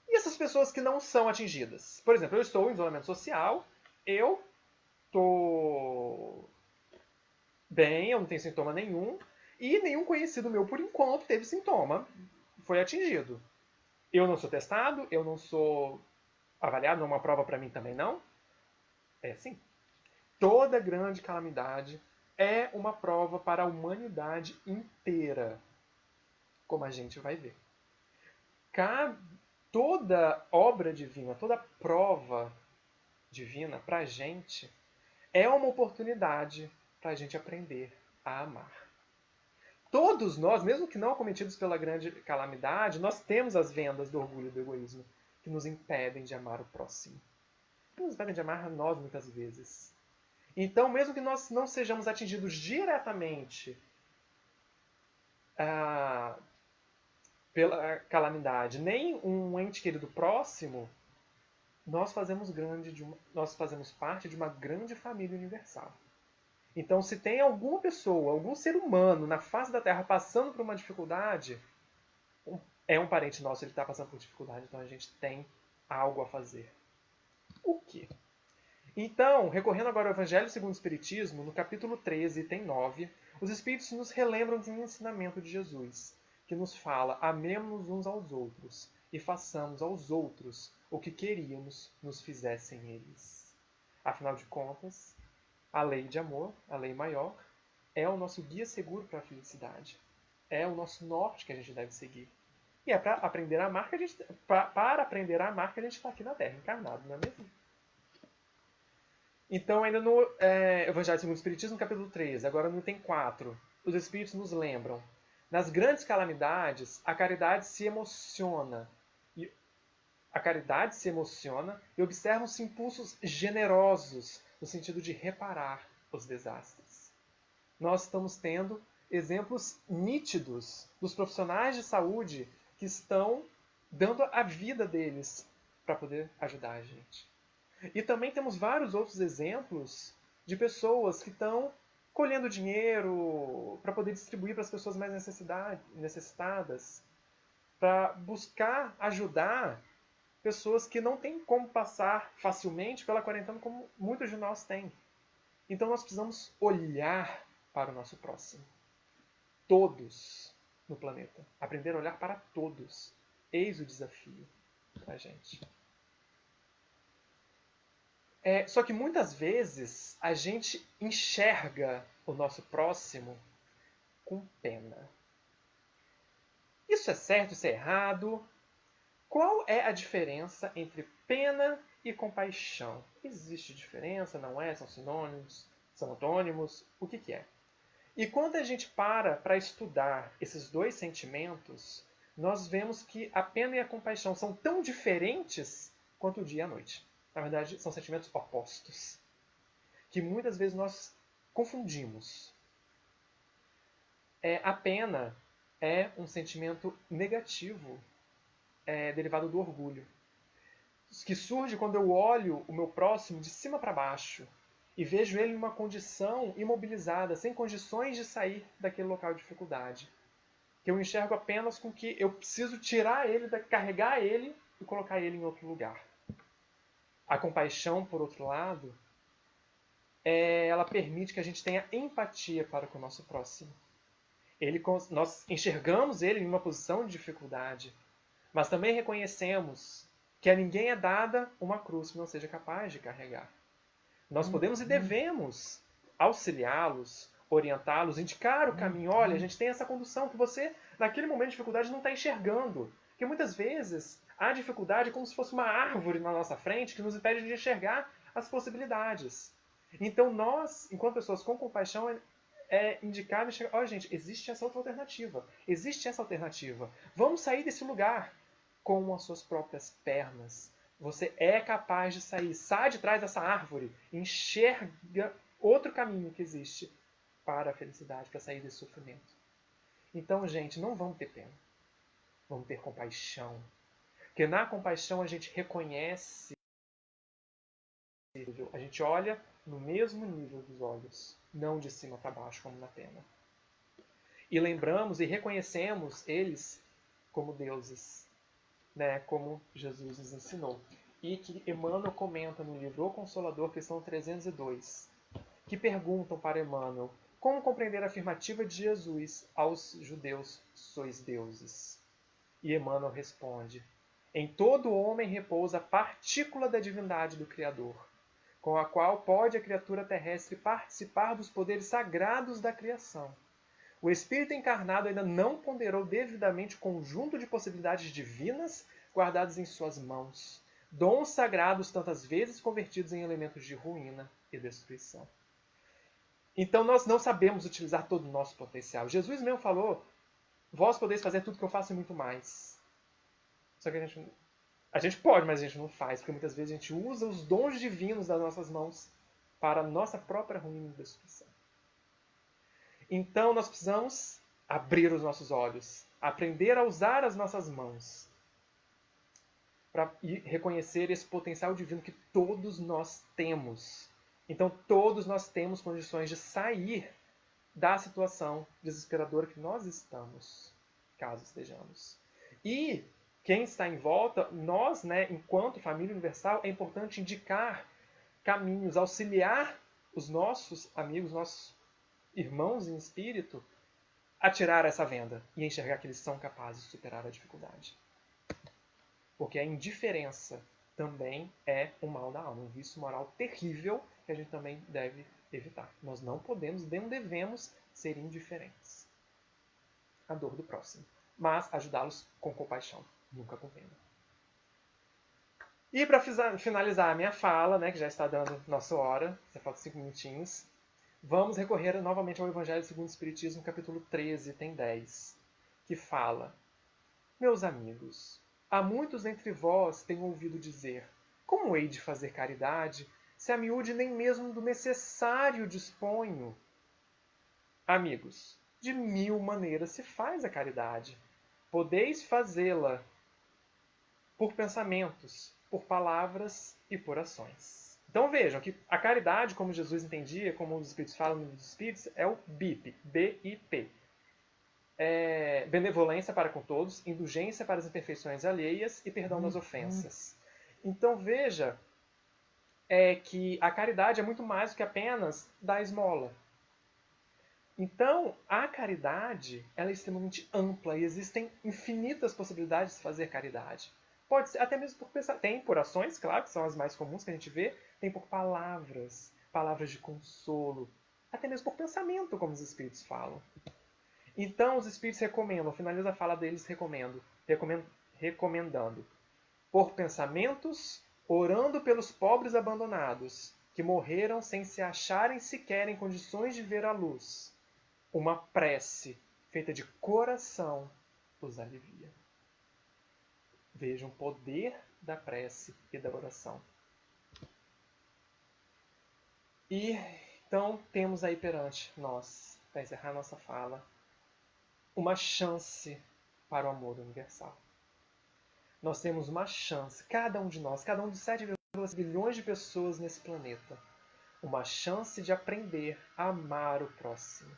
E essas pessoas que não são atingidas? Por exemplo, eu estou em isolamento social, eu estou bem, eu não tenho sintoma nenhum, e nenhum conhecido meu, por enquanto, teve sintoma, foi atingido. Eu não sou testado, eu não sou avaliado, não é uma prova para mim também não. É assim. Toda grande calamidade é uma prova para a humanidade inteira, como a gente vai ver. Toda obra divina, toda prova divina para a gente é uma oportunidade para a gente aprender a amar. Todos nós, mesmo que não acometidos pela grande calamidade, nós temos as vendas do orgulho e do egoísmo que nos impedem de amar o próximo. Que nos impedem de amar a nós muitas vezes. Então, mesmo que nós não sejamos atingidos diretamente pela calamidade, nem um ente querido próximo, nós fazemos parte de uma grande família universal. Então, se tem alguma pessoa, algum ser humano na face da Terra passando por uma dificuldade, é um parente nosso, ele está passando por dificuldade, então a gente tem algo a fazer. O quê? Então, recorrendo agora ao Evangelho segundo o Espiritismo, no capítulo 13, item 9, os Espíritos nos relembram de um ensinamento de Jesus, que nos fala: amemos-nos uns aos outros e façamos aos outros o que queríamos nos fizessem eles. Afinal de contas, a lei de amor, a lei maior, é o nosso guia seguro para a felicidade. É o nosso norte que a gente deve seguir. E é para aprender a amar que a gente está aqui na Terra, encarnado, não é mesmo? Então, ainda no Evangelho segundo o Espiritismo, capítulo 13, agora no item 4, os Espíritos nos lembram: nas grandes calamidades, a caridade se emociona. E A caridade se emociona e observam-se impulsos generosos no sentido de reparar os desastres. Nós estamos tendo exemplos nítidos dos profissionais de saúde que estão dando a vida deles para poder ajudar a gente. E também temos vários outros exemplos de pessoas que estão colhendo dinheiro para poder distribuir para as pessoas mais necessitadas, para buscar ajudar pessoas que não têm como passar facilmente pela quarentena como muitos de nós têm. Então nós precisamos olhar para o nosso próximo. Todos no planeta. Aprender a olhar para todos. Eis o desafio para a gente. Só que muitas vezes a gente enxerga o nosso próximo com pena. Isso é certo, isso é errado? Qual é a diferença entre pena e compaixão? Existe diferença? Não é? São sinônimos? São antônimos? O que é? E quando a gente para estudar esses dois sentimentos, nós vemos que a pena e a compaixão são tão diferentes quanto o dia e a noite. Na verdade, são sentimentos opostos, que muitas vezes nós confundimos. A pena é um sentimento negativo, derivado do orgulho, que surge quando eu olho o meu próximo de cima para baixo e vejo ele em uma condição imobilizada, sem condições de sair daquele local de dificuldade. Que eu enxergo apenas com que eu preciso tirar ele, carregar ele e colocar ele em outro lugar. A compaixão, por outro lado, ela permite que a gente tenha empatia para com o nosso próximo. Nós enxergamos ele em uma posição de dificuldade, mas também reconhecemos que a ninguém é dada uma cruz que não seja capaz de carregar. Nós podemos e devemos auxiliá-los, orientá-los, indicar o caminho. Olha, a gente tem essa condução que você, naquele momento de dificuldade, não está enxergando. Porque muitas vezes a dificuldade é como se fosse uma árvore na nossa frente que nos impede de enxergar as possibilidades. Então nós, enquanto pessoas com compaixão, indicar e enxergar, olha gente, existe essa outra alternativa. Existe essa alternativa. Vamos sair desse lugar com as suas próprias pernas. Você é capaz de sair. Sai de trás dessa árvore. Enxerga outro caminho que existe para a felicidade, para sair desse sofrimento. Então, gente, não vamos ter pena. Vamos ter compaixão. Porque na compaixão a gente reconhece, a gente olha no mesmo nível dos olhos, não de cima para baixo, como na pena. E lembramos e reconhecemos eles como deuses, né, como Jesus nos ensinou. E que Emmanuel comenta no livro O Consolador, questão 302, que perguntam para Emmanuel como compreender a afirmativa de Jesus aos judeus, sois deuses. E Emmanuel responde, em todo homem repousa a partícula da divindade do Criador, com a qual pode a criatura terrestre participar dos poderes sagrados da criação. O espírito encarnado ainda não ponderou devidamente o conjunto de possibilidades divinas guardadas em suas mãos, dons sagrados tantas vezes convertidos em elementos de ruína e destruição. Então nós não sabemos utilizar todo o nosso potencial. Jesus mesmo falou, vós podeis fazer tudo que eu faço e muito mais. Só que a gente pode, mas a gente não faz, porque muitas vezes a gente usa os dons divinos das nossas mãos para a nossa própria ruína e destruição. Então nós precisamos abrir os nossos olhos, aprender a usar as nossas mãos para reconhecer esse potencial divino que todos nós temos. Então todos nós temos condições de sair da situação desesperadora que nós estamos, caso estejamos. E quem está em volta, nós, né, enquanto família universal, é importante indicar caminhos, auxiliar os nossos amigos, nossos irmãos em espírito, a tirar essa venda e enxergar que eles são capazes de superar a dificuldade. Porque a indiferença também é um mal da alma, um vício moral terrível que a gente também deve evitar. Nós não podemos, não devemos ser indiferentes à dor do próximo, mas ajudá-los com compaixão, nunca com pena. E para finalizar a minha fala, né, que já está dando nossa hora, já falta 5 minutinhos, vamos recorrer novamente ao Evangelho segundo o Espiritismo, capítulo 13, tem 10, que fala: meus amigos, Há muitos entre vós têm ouvido dizer: como hei de fazer caridade, se a miúde nem mesmo do necessário disponho? Amigos, de 1000 maneiras se faz a caridade. Podeis fazê-la por pensamentos, por palavras e por ações. Então vejam que a caridade, como Jesus entendia, como os Espíritos falam nos Espíritos, é o BIP, B-I-P. Benevolência para com todos, indulgência para as imperfeições alheias e perdão das ofensas. Então veja que a caridade é muito mais do que apenas dar esmola. Então, a caridade ela é extremamente ampla e existem infinitas possibilidades de fazer caridade. Pode ser até mesmo por pensar. Tem por ações, claro, que são as mais comuns que a gente vê. Tem por palavras, palavras de consolo. Até mesmo por pensamento, como os espíritos falam. Então, os espíritos recomendam, finaliza a fala deles recomendando. Por pensamentos, orando pelos pobres abandonados, que morreram sem se acharem sequer em condições de ver a luz. Uma prece feita de coração os alivia. Vejam o poder da prece e da oração. E então temos aí perante nós, para encerrar nossa fala, uma chance para o amor universal. Nós temos uma chance, cada um de nós, cada um dos 7,6 bilhões de pessoas nesse planeta, uma chance de aprender a amar o próximo.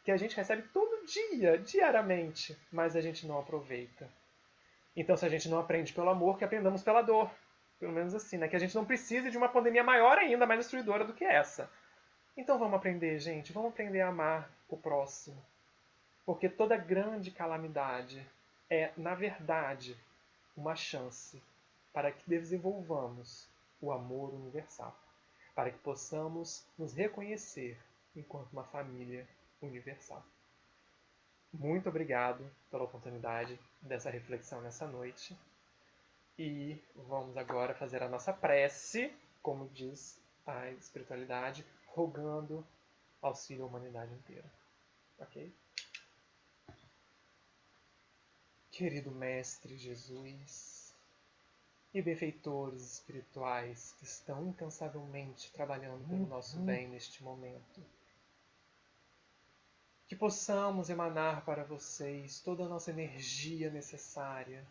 Que a gente recebe todo dia, diariamente, mas a gente não aproveita. Então, se a gente não aprende pelo amor, que aprendamos pela dor. Pelo menos assim, né? Que a gente não precise de uma pandemia maior ainda, mais destruidora do que essa. Então vamos aprender, gente. Vamos aprender a amar o próximo. Porque toda grande calamidade é, na verdade, uma chance para que desenvolvamos o amor universal. Para que possamos nos reconhecer enquanto uma família universal. Muito obrigado pela oportunidade dessa reflexão nessa noite. E vamos agora fazer a nossa prece, como diz a espiritualidade, rogando auxílio à humanidade inteira. Ok? Querido Mestre Jesus e benfeitores espirituais que estão incansavelmente trabalhando pelo nosso bem neste momento, que possamos emanar para vocês toda a nossa energia necessária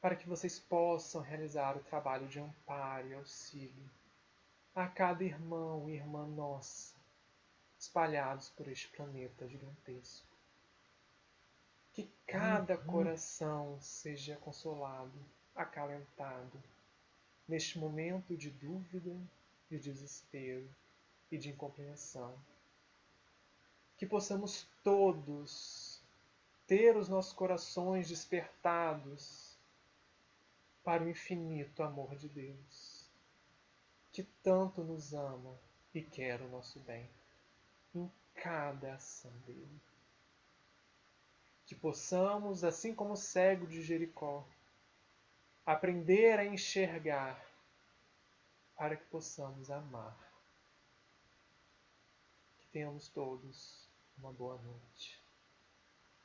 para que vocês possam realizar o trabalho de amparo e auxílio a cada irmão e irmã nossa, espalhados por este planeta gigantesco. Que cada coração seja consolado, acalentado, neste momento de dúvida, de desespero e de incompreensão. Que possamos todos ter os nossos corações despertados para o infinito amor de Deus, que tanto nos ama e quer o nosso bem, em cada ação dele. Que possamos, assim como o cego de Jericó, aprender a enxergar para que possamos amar. Que tenhamos todos uma boa noite.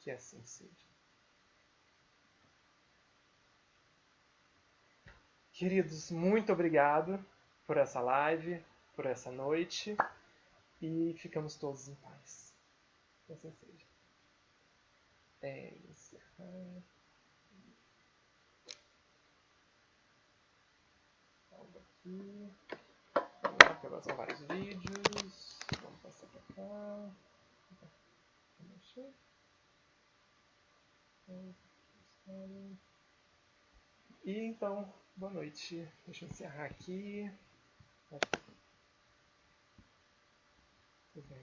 Que assim seja. Queridos, muito obrigado por essa live, por essa noite, e ficamos todos em paz. Que assim seja. Encerrar. Salva aqui. Agora são vários vídeos. Vamos passar pra cá. E então, boa noite. Deixa eu encerrar aqui. Vocês vão